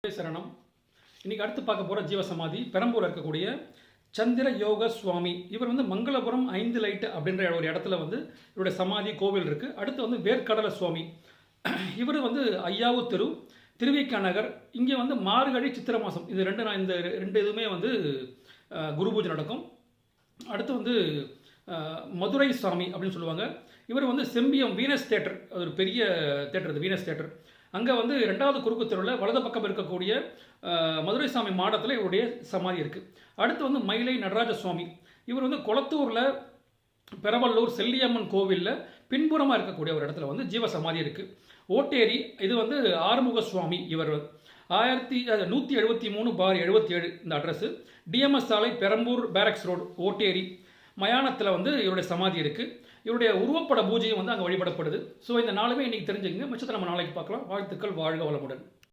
சரணம். இன்னைக்கு அடுத்து பார்க்க போகிற ஜீவசமாதி பெரம்பூர் இருக்கக்கூடிய சந்திர யோக சுவாமி. இவர் வந்து மங்களபுரம் 5 லைட் அப்படின்ற ஒரு இடத்துல வந்து இவருடைய சமாதி கோவில் இருக்குது. அடுத்து வந்து வேர்க்கடலை சுவாமி. இவர் வந்து ஐயாவு தெரு, திருவிக்கா நகர். இங்கே வந்து மார்கழி சித்திரை மாதம் இது இந்த ரெண்டு இதுவுமே வந்து குரு பூஜை நடக்கும். அடுத்து வந்து மதுரை சாமி அப்படின்னு சொல்லுவாங்க. இவர் வந்து செம்பியம் வீனஸ் தேட்டர், அது ஒரு பெரிய தேட்டர், அது வீனஸ் தேட்டர். அங்கே வந்து 2வது குறுக்கு தெருவில் வலது பக்கம் இருக்கக்கூடிய மதுரை சாமி மாடத்தில் இவருடைய சமாதி இருக்குது. அடுத்து வந்து மயிலை நடராஜ சுவாமி. இவர் வந்து கொளத்தூரில் பெரவல்லூர் செல்லியம்மன் கோவிலில் பின்புறமாக இருக்கக்கூடிய ஒரு இடத்துல வந்து ஜீவ சமாதி இருக்குது. ஓட்டேரி இது வந்து ஆறுமுக சுவாமி. இவர் 1173/77 இந்த அட்ரஸு. டிஎம்எஸ் சாலை, பெரம்பூர் பேரக்ஸ் ரோடு, ஓட்டேரி. மயானத்தில் வந்து இவருடைய சமாதி இருக்குது. இவருடைய உருவப்பட பூஜையும் வந்து அங்கே வழிபடப்படுது. ஸோ இந்த நாளுமே இன்றைக்கி தெரிஞ்சுங்க. மிச்சத்தை நம்ம நாளைக்கு பார்க்கலாம். வாழ்த்துக்கள். வாழ்க வளமுடன்.